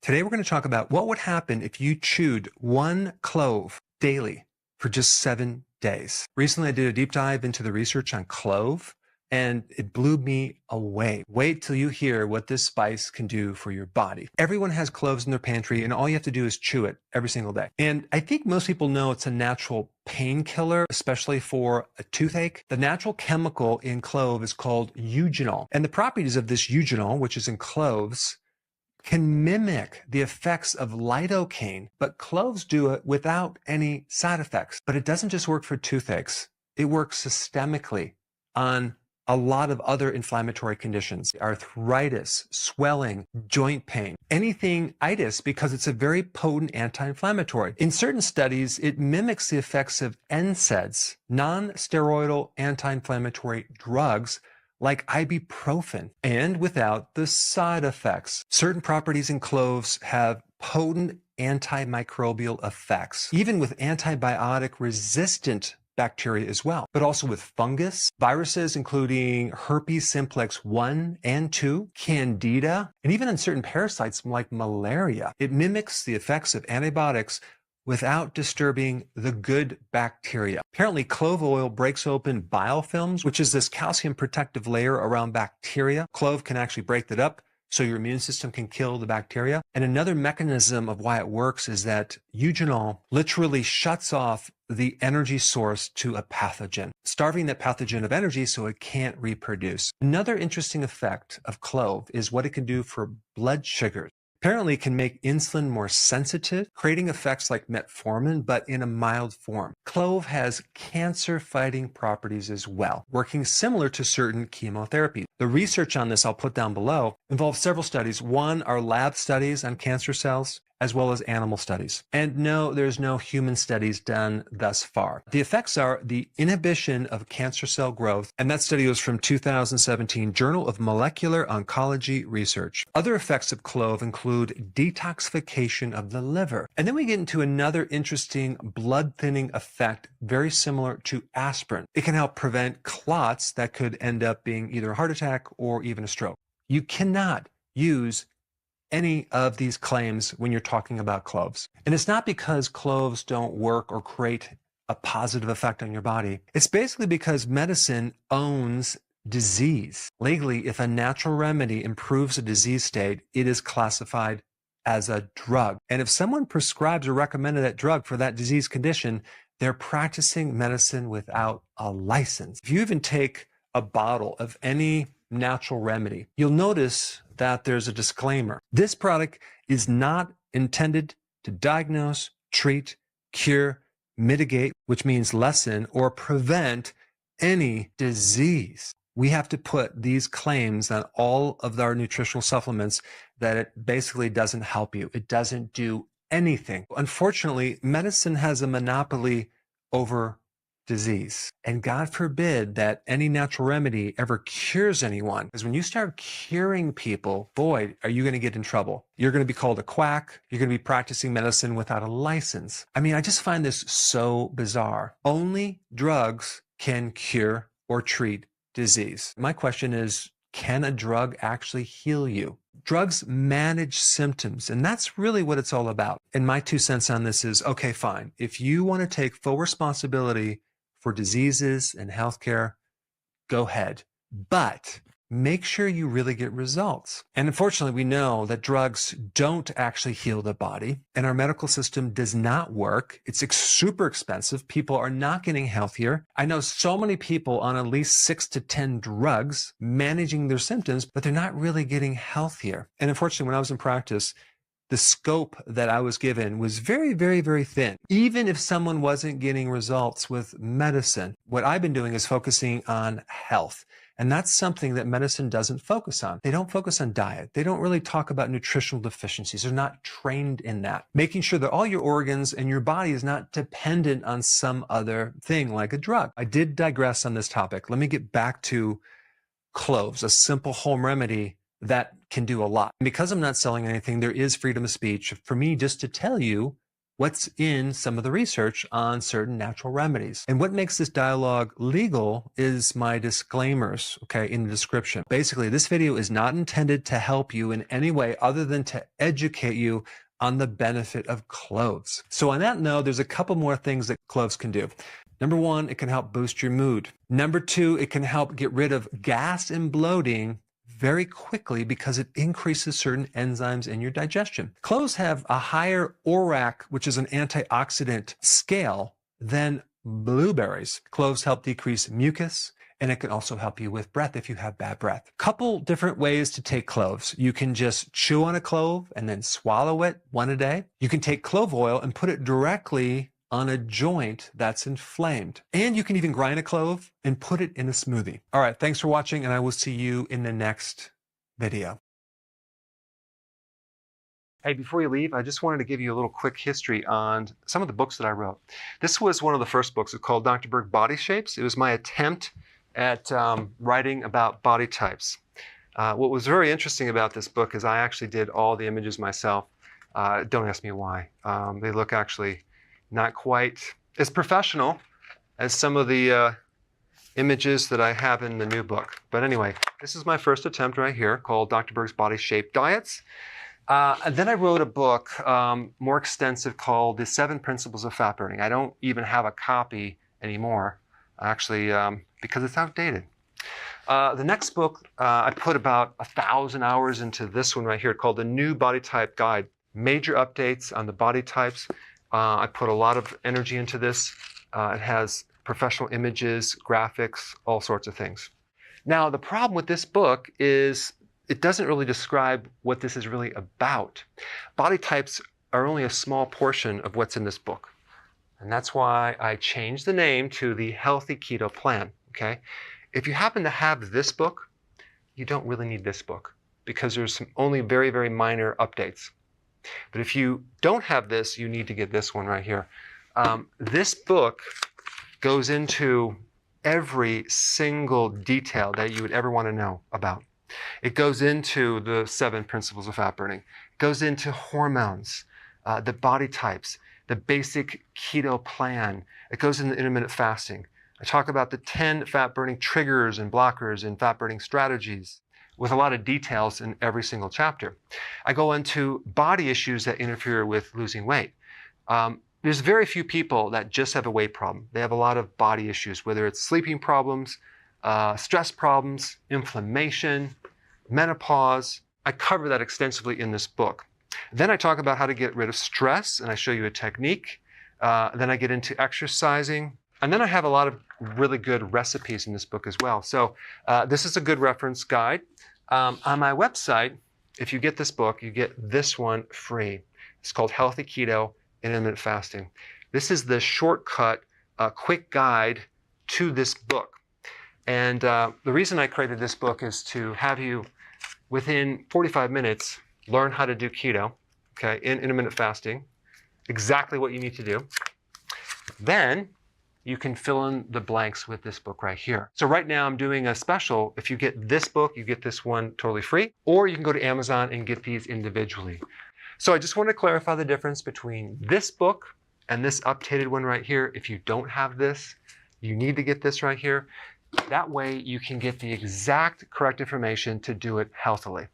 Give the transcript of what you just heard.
Today we're going to talk about what would happen if you chewed one clove daily for just 7 days. Recently I did a deep dive into the research on clove, and it blew me away. Wait till you hear what this spice can do for your body. Everyone has cloves in their pantry, and all you have to do is chew it every single day. And I think most people know it's a natural painkiller, especially for a toothache. The natural chemical in clove is called eugenol. And the properties of this eugenol, which is in cloves, can mimic the effects of lidocaine, but cloves do it without any side effects. But it doesn't just work for toothaches. It works systemically on a lot of other inflammatory conditions, arthritis, swelling, joint pain, anything itis, because it's a very potent anti-inflammatory. In certain studies, it mimics the effects of NSAIDs, non-steroidal anti-inflammatory drugs, like ibuprofen, and without the side effects. Certain properties in cloves have potent antimicrobial effects, even with antibiotic-resistant bacteria as well, but also with fungus, viruses including herpes simplex 1 and 2, candida, and even on certain parasites like malaria. It mimics the effects of antibiotics without disturbing the good bacteria. Apparently, clove oil breaks open biofilms, which is this calcium protective layer around bacteria. Clove can actually break that up so your immune system can kill the bacteria. And another mechanism of why it works is that eugenol literally shuts off the energy source to a pathogen, starving that pathogen of energy so it can't reproduce. Another interesting effect of clove is what it can do for blood sugars. Apparently it can make insulin more sensitive, creating effects like metformin, but in a mild form. Clove has cancer-fighting properties as well, working similar to certain chemotherapies. The research on this I'll put down below involves several studies. One are lab studies on cancer cells, as well as animal studies. And no, there's no human studies done thus far. The effects are the inhibition of cancer cell growth, and that study was from 2017 Journal of Molecular Oncology Research. Other effects of clove include detoxification of the liver. And then we get into another interesting blood thinning effect, very similar to aspirin. It can help prevent clots that could end up being either a heart attack or even a stroke. You cannot use any of these claims when you're talking about cloves. And it's not because cloves don't work or create a positive effect on your body. It's basically because medicine owns disease. Legally, if a natural remedy improves a disease state, it is classified as a drug. And if someone prescribes or recommended that drug for that disease condition, they're practicing medicine without a license. If you even take a bottle of any natural remedy, you'll notice that there's a disclaimer. This product is not intended to diagnose, treat, cure, mitigate, which means lessen or prevent any disease. We have to put these claims on all of our nutritional supplements that it basically doesn't help you. It doesn't do anything. Unfortunately, medicine has a monopoly over disease. And God forbid that any natural remedy ever cures anyone. Because when you start curing people, boy, are you going to get in trouble. You're going to be called a quack. You're going to be practicing medicine without a license. I mean, I just find this so bizarre. Only drugs can cure or treat disease. My question is, can a drug actually heal you? Drugs manage symptoms, and that's really what it's all about. And my 2 cents on this is, okay, fine. If you want to take full responsibility for diseases and healthcare, go ahead. But make sure you really get results. And unfortunately, we know that drugs don't actually heal the body, and our medical system does not work. It's super expensive. People are not getting healthier. I know so many people on at least 6 to 10 drugs managing their symptoms, but they're not really getting healthier. And unfortunately, when I was in practice, the scope that I was given was very, very, very thin. Even if someone wasn't getting results with medicine, what I've been doing is focusing on health. And that's something that medicine doesn't focus on. They don't focus on diet. They don't really talk about nutritional deficiencies. They're not trained in that. Making sure that all your organs and your body is not dependent on some other thing like a drug. I did digress on this topic. Let me get back to cloves, a simple home remedy that can do a lot. And because I'm not selling anything, there is freedom of speech for me just to tell you what's in some of the research on certain natural remedies. And what makes this dialogue legal is my disclaimers, okay, in the description. Basically, this video is not intended to help you in any way other than to educate you on the benefit of cloves. So on that note, there's a couple more things that cloves can do. Number one, it can help boost your mood. Number two, it can help get rid of gas and bloating very quickly because it increases certain enzymes in your digestion. Cloves have a higher ORAC, which is an antioxidant scale, than blueberries. Cloves help decrease mucus, and it can also help you with breath if you have bad breath. Couple different ways to take cloves. You can just chew on a clove and then swallow it one a day. You can take clove oil and put it directly on a joint that's inflamed. And you can even grind a clove and put it in a smoothie. All right, thanks for watching, and I will see you in the next video. Hey, before you leave, I just wanted to give you a little quick history on some of the books that I wrote. This was one of the first books. It's called Dr. Berg Body Shapes. It was my attempt at writing about body types. What was very interesting about this book is I actually did all the images myself. Don't ask me why. They look actually not quite as professional as some of the images that I have in the new book. But anyway, this is my first attempt right here called Dr. Berg's Body Shape Diets. And then I wrote a book more extensive called The 7 Principles of Fat Burning. I don't even have a copy anymore, actually, because it's outdated. The next book, I put about 1,000 hours into this one right here called The New Body Type Guide. Major updates on the body types. I put a lot of energy into this. It has professional images, graphics, all sorts of things. Now, the problem with this book is it doesn't really describe what this is really about. Body types are only a small portion of what's in this book. And that's why I changed the name to the Healthy Keto Plan, okay? If you happen to have this book, you don't really need this book because there's only very, very minor updates. But if you don't have this, you need to get this one right here. This book goes into every single detail that you would ever want to know about. It goes into the 7 principles of fat burning. It goes into hormones, the body types, the basic keto plan. It goes into intermittent fasting. I talk about the 10 fat burning triggers and blockers and fat burning strategies, with a lot of details in every single chapter. I go into body issues that interfere with losing weight. There's very few people that just have a weight problem. They have a lot of body issues, whether it's sleeping problems, stress problems, inflammation, menopause. I cover that extensively in this book. Then I talk about how to get rid of stress, and I show you a technique. Then I get into exercising. And then I have a lot of really good recipes in this book as well. So this is a good reference guide. On my website, if you get this book, you get this one free. It's called Healthy Keto and Intermittent Fasting. This is the shortcut, quick guide to this book. And the reason I created this book is to have you, within 45 minutes, learn how to do keto, okay, in intermittent fasting, exactly what you need to do. Then you can fill in the blanks with this book right here. So right now I'm doing a special. If you get this book, you get this one totally free, or you can go to Amazon and get these individually. So I just want to clarify the difference between this book and this updated one right here. If you don't have this, you need to get this right here. That way you can get the exact correct information to do it healthily.